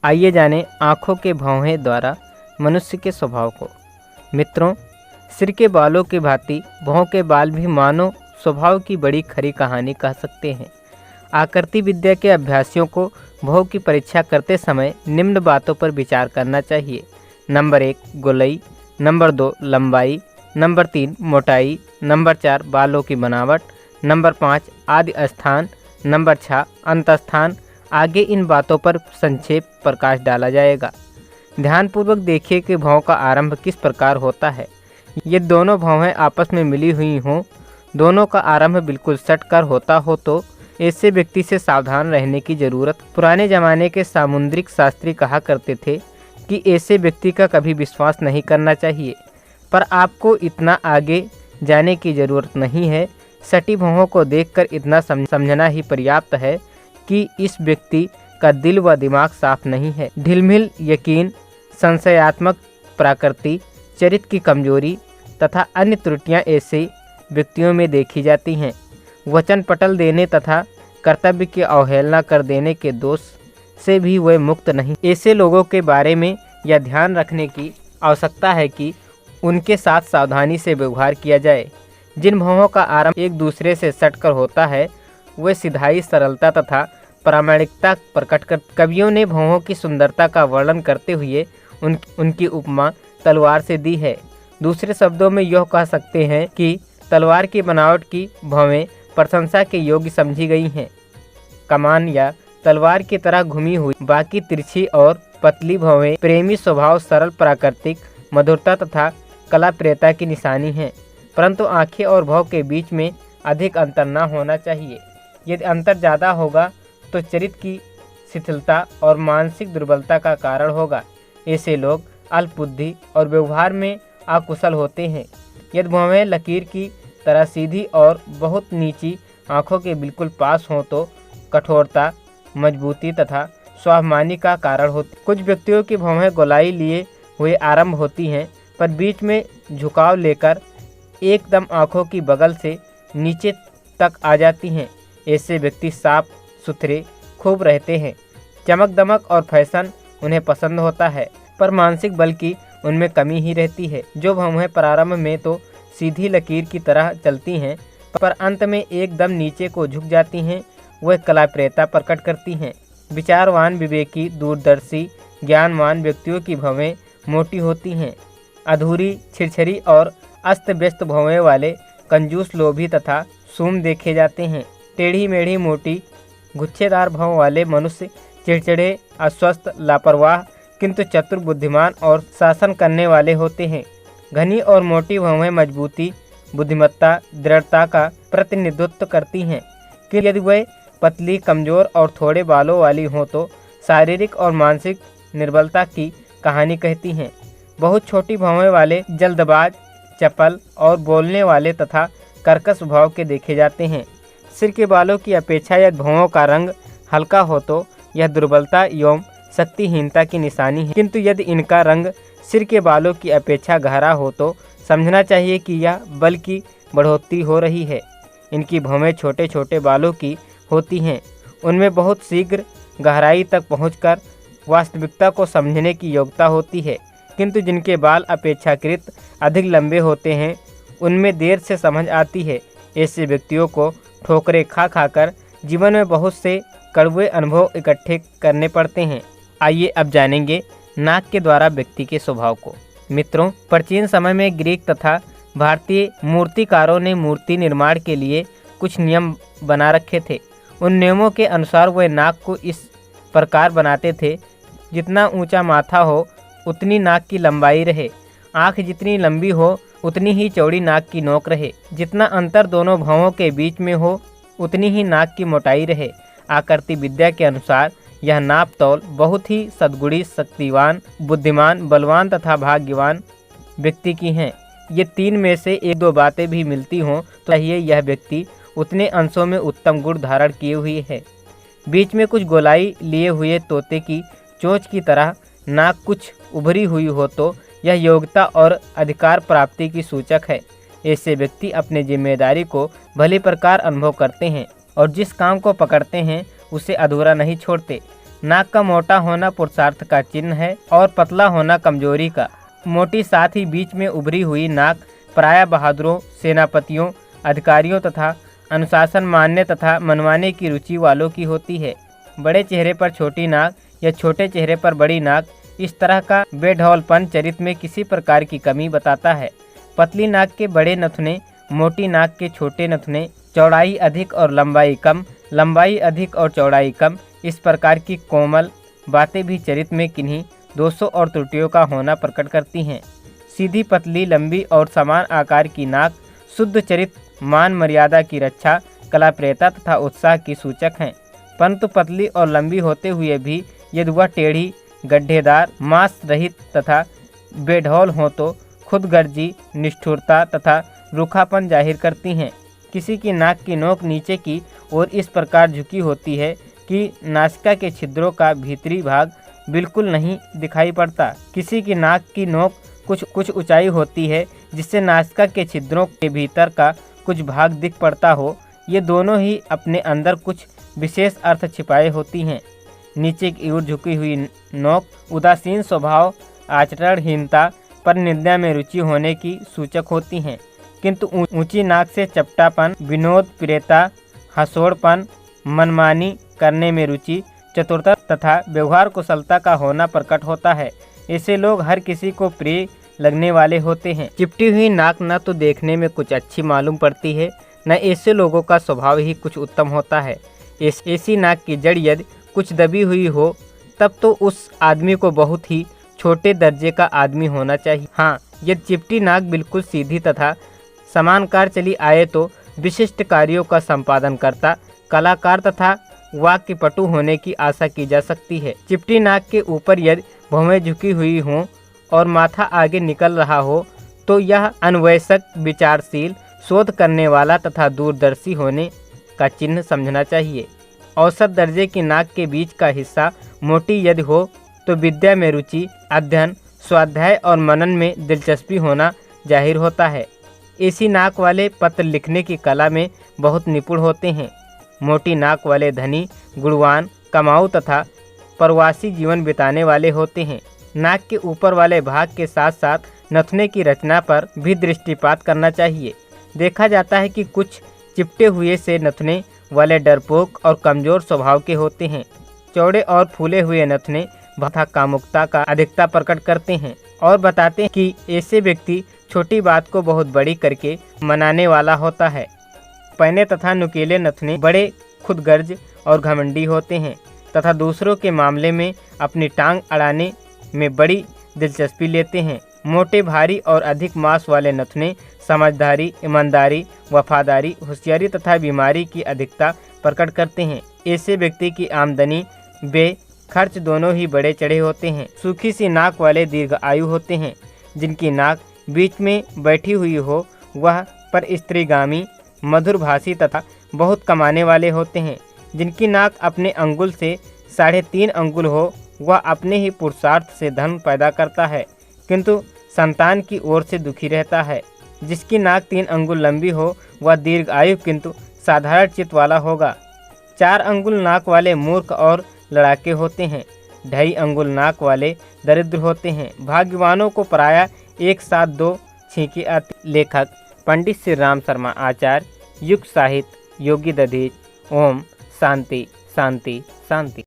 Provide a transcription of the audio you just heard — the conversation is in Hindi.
आइए जानें आँखों के भौहें द्वारा मनुष्य के स्वभाव को। मित्रों, सिर के बालों की भांति भौं के बाल भी मानव स्वभाव की बड़ी खरी कहानी कह सकते हैं। आकृति विद्या के अभ्यासियों को भौं की परीक्षा करते समय निम्न बातों पर विचार करना चाहिए। नंबर 1 गोलाई, नंबर 2 लंबाई, नंबर 3 मोटाई, नंबर 4 बालों की बनावट, नंबर 5 आदि स्थान, नंबर 6 अंतस्थान। आगे इन बातों पर संक्षेप प्रकाश डाला जाएगा। ध्यानपूर्वक देखिए कि भौं का आरंभ किस प्रकार होता है। ये दोनों भौहें आपस में मिली हुई हों, दोनों का आरंभ बिल्कुल सट कर होता हो तो ऐसे व्यक्ति से सावधान रहने की जरूरत। पुराने जमाने के सामुद्रिक शास्त्री कहा करते थे कि ऐसे व्यक्ति का कभी विश्वास नहीं करना चाहिए, पर आपको इतना आगे जाने की जरूरत नहीं है। सटी भौहों को देखकर इतना समझना ही पर्याप्त है कि इस व्यक्ति का दिल व दिमाग साफ नहीं है। ढिलमिल यकीन, संशयात्मक प्रकृति, चरित्र की कमजोरी तथा अन्य त्रुटियां ऐसे व्यक्तियों में देखी जाती हैं। वचन पटल देने तथा कर्तव्य की अवहेलना कर देने के दोष से भी वे मुक्त नहीं। ऐसे लोगों के बारे में यह ध्यान रखने की आवश्यकता है कि उनके साथ सावधानी से व्यवहार किया जाए। जिन भौहों का आरंभ एक दूसरे से सटकर होता है वे सिधाई, सरलता तथा प्रामाणिकता प्रकट कर। कवियों ने भौहों की सुंदरता का वर्णन करते हुए उनकी उपमा तलवार से दी है। दूसरे शब्दों में यह कह सकते हैं कि तलवार की बनावट की भौहें प्रशंसा के योग्य समझी गई हैं। कमान या तलवार की तरह घुमी हुई, बाकी तिरछी और पतली भौहें प्रेमी स्वभाव, सरल, प्राकृतिक मधुरता तथा कला प्रियता की निशानी हैं। परंतु आंखें और भौं के बीच में अधिक अंतर न होना चाहिए। यदि अंतर ज़्यादा होगा तो चरित्र की शिथिलता और मानसिक दुर्बलता का कारण होगा। ऐसे लोग अल्पबुद्धि और व्यवहार में अकुशल होते हैं। यदि भौहें लकीर की तरह सीधी और बहुत नीची आँखों के बिल्कुल पास हों तो कठोरता, मजबूती तथा स्वाभिमानी का कारण होती। कुछ व्यक्तियों की भौहें गोलाई लिए हुए आरंभ होती हैं, पर बीच में झुकाव लेकर एकदम आँखों की बगल से नीचे तक आ जाती हैं। ऐसे व्यक्ति साफ सुथरे खूब रहते हैं। चमक दमक और फैशन उन्हें पसंद होता है, पर मानसिक बल की उनमें कमी ही रहती है। जो भौहें प्रारंभ में तो सीधी लकीर की तरह चलती हैं, पर अंत में एकदम नीचे को झुक जाती हैं, वह कलाप्रियता प्रकट करती हैं। विचारवान, विवेकी, दूरदर्शी, ज्ञानवान व्यक्तियों की भौहें मोटी होती हैं। अधूरी, छिरछरी और अस्त व्यस्त भौहें वाले कंजूस, लोभी तथा सूम देखे जाते हैं। टेढ़ी मेढ़ी, मोटी, गुच्छेदार भौं वाले मनुष्य चिड़चिड़े, अस्वस्थ, लापरवाह किंतु चतुर, बुद्धिमान और शासन करने वाले होते हैं। घनी और मोटी भौहें मजबूती, बुद्धिमत्ता, दृढ़ता का प्रतिनिधित्व करती हैं कि यदि वे पतली, कमजोर और थोड़े बालों वाली हों तो शारीरिक और मानसिक निर्बलता की कहानी कहती हैं। बहुत छोटी भौहें वाले जल्दबाज, चपल और बोलने वाले तथा कर्कश स्वभाव के देखे जाते हैं। सिर के बालों की अपेक्षा यदि भौहों का रंग हल्का हो तो यह दुर्बलता एवं शक्तिहीनता की निशानी है, किंतु यदि इनका रंग सिर के बालों की अपेक्षा गहरा हो तो समझना चाहिए कि यह बल की बढ़ोतरी हो रही है। इनकी भौहें छोटे छोटे बालों की होती हैं। उनमें बहुत शीघ्र गहराई तक पहुंचकर वास्तविकता को समझने की योग्यता होती है, किंतु जिनके बाल अपेक्षाकृत अधिक लंबे होते हैं उनमें देर से समझ आती है। ऐसे व्यक्तियों को ठोकरें खा खाकर जीवन में बहुत से कड़वे अनुभव इकट्ठे करने पड़ते हैं। आइए अब जानेंगे नाक के द्वारा व्यक्ति के स्वभाव को। मित्रों, प्राचीन समय में ग्रीक तथा भारतीय मूर्तिकारों ने मूर्ति निर्माण के लिए कुछ नियम बना रखे थे। उन नियमों के अनुसार वे नाक को इस प्रकार बनाते थे, जितना ऊंचा माथा हो उतनी नाक की लंबाई रहे, आँख जितनी लंबी हो उतनी ही चौड़ी नाक की नोक रहे, जितना अंतर दोनों भौहों के बीच में हो उतनी ही नाक की मोटाई रहे। आकृति विद्या के अनुसार यह नाप तौल बहुत ही सद्गुणी, शक्तिवान, बुद्धिमान, बलवान तथा भाग्यवान व्यक्ति की हैं। ये तीन में से एक दो बातें भी मिलती हों तो चाहिए यह व्यक्ति उतने अंशों में उत्तम गुण धारण किए हुए है। बीच में कुछ गोलाई लिए हुए तोते की चोंच की तरह नाक कुछ उभरी हुई हो तो यह योग्यता और अधिकार प्राप्ति की सूचक है। ऐसे व्यक्ति अपने जिम्मेदारी को भली प्रकार अनुभव करते हैं और जिस काम को पकड़ते हैं उसे अधूरा नहीं छोड़ते। नाक का मोटा होना पुरुषार्थ का चिन्ह है और पतला होना कमजोरी का। मोटी साथ ही बीच में उभरी हुई नाक प्रायः बहादुरों, सेनापतियों, अधिकारियों तथा अनुशासन मानने तथा मनवाने की रुचि वालों की होती है। बड़े चेहरे पर छोटी नाक या छोटे चेहरे पर बड़ी नाक, इस तरह का बेढौलपन चरित्र में किसी प्रकार की कमी बताता है। पतली नाक के बड़े नथुने, मोटी नाक के छोटे नथुने, चौड़ाई अधिक और लंबाई कम, लंबाई अधिक और चौड़ाई कम, इस प्रकार की कोमल बातें भी चरित्र में किन्हीं दोषों और त्रुटियों का होना प्रकट करती हैं। सीधी, पतली, लंबी और समान आकार की नाक शुद्ध चरित्र, मान मर्यादा की रक्षा, कलाप्रियता तथा उत्साह की सूचक हैं। परंतु पतली और लंबी होते हुए भी यदि वह टेढ़ी, गड्ढेदार, मांस रहित तथा बेढौल हो तो खुदगर्जी, निष्ठुरता तथा रूखापन जाहिर करती हैं। किसी की नाक की नोक नीचे की ओर इस प्रकार झुकी होती है कि नासिका के छिद्रों का भीतरी भाग बिल्कुल नहीं दिखाई पड़ता। किसी की नाक की नोक कुछ ऊंचाई होती है जिससे नासिका के छिद्रों के भीतर का कुछ भाग दिख पड़ता हो। ये दोनों ही अपने अंदर कुछ विशेष अर्थ छिपाए होती हैं। नीचे की ओर झुकी हुई नोक उदासीन स्वभाव, आचरणहीनता, पर निंदा में रुचि होने की सूचक होती हैं, किंतु ऊंची नाक से चपटापन, विनोद प्रियता, हंसोड़पन, मनमानी करने में रुचि, चतुरता तथा व्यवहार कुशलता का होना प्रकट होता है। ऐसे लोग हर किसी को प्रिय लगने वाले होते हैं। चिपटी हुई नाक न तो देखने में कुछ अच्छी मालूम पड़ती है, न ऐसे लोगों का स्वभाव ही कुछ उत्तम होता है। ऐसी नाक की जड़ यदि कुछ दबी हुई हो तब तो उस आदमी को बहुत ही छोटे दर्जे का आदमी होना चाहिए। हाँ, यदि चिपटी नाक बिल्कुल सीधी तथा समानकार चली आए तो विशिष्ट कार्यों का संपादन करता कलाकार तथा वाक्यपटु होने की आशा की जा सकती है। चिपटी नाक के ऊपर यदि भौहें झुकी हुई हों और माथा आगे निकल रहा हो तो यह अन्वेषक, विचारशील, शोध करने वाला तथा दूरदर्शी होने का चिन्ह समझना चाहिए। औसत दर्जे की नाक के बीच का हिस्सा मोटी यदि हो तो विद्या में रुचि, अध्ययन, स्वाध्याय और मनन में दिलचस्पी होना जाहिर होता है। ऐसी नाक वाले पत्र लिखने की कला में बहुत निपुण होते हैं। मोटी नाक वाले धनी, गुणवान, कमाऊ तथा प्रवासी जीवन बिताने वाले होते हैं। नाक के ऊपर वाले भाग के साथ साथ नथुने की रचना पर भी दृष्टिपात करना चाहिए। देखा जाता है कि कुछ चिपटे हुए से नथुने वाले डरपोक और कमजोर स्वभाव के होते हैं। चौड़े और फूले हुए नथुने तथा कामुकता का अधिकता प्रकट करते हैं और बताते हैं कि ऐसे व्यक्ति छोटी बात को बहुत बड़ी करके मनाने वाला होता है। पहने तथा नुकीले नथुने बड़े खुदगर्ज और घमंडी होते हैं तथा दूसरों के मामले में अपनी टांग अड़ाने में बड़ी दिलचस्पी लेते हैं। मोटे, भारी और अधिक मांस वाले नथुने समझदारी, ईमानदारी, वफादारी, होशियारी तथा बीमारी की अधिकता प्रकट करते हैं। ऐसे व्यक्ति की आमदनी व खर्च दोनों ही बड़े चढ़े होते हैं। सूखी सी नाक वाले दीर्घ आयु होते हैं। जिनकी नाक बीच में बैठी हुई हो वह पर स्त्रीगामी, मधुरभाषी तथा बहुत कमाने वाले होते हैं। जिनकी नाक अपने अंगुल से 3.5 अंगुल हो वह अपने ही पुरुषार्थ से धन पैदा करता है, किंतु संतान की ओर से दुखी रहता है। जिसकी नाक 3 अंगुल लंबी हो वह दीर्घ आयु किंतु साधारण चित्त वाला होगा। 4 अंगुल नाक वाले मूर्ख और लड़ाके होते हैं। 2.5 अंगुल नाक वाले दरिद्र होते हैं। भाग्यवानों को प्रायः एक साथ 2 छींके आती। लेखक पंडित श्री राम शर्मा आचार्य, युग साहित्य, योगी दधीच। ओम शांति शांति शांति।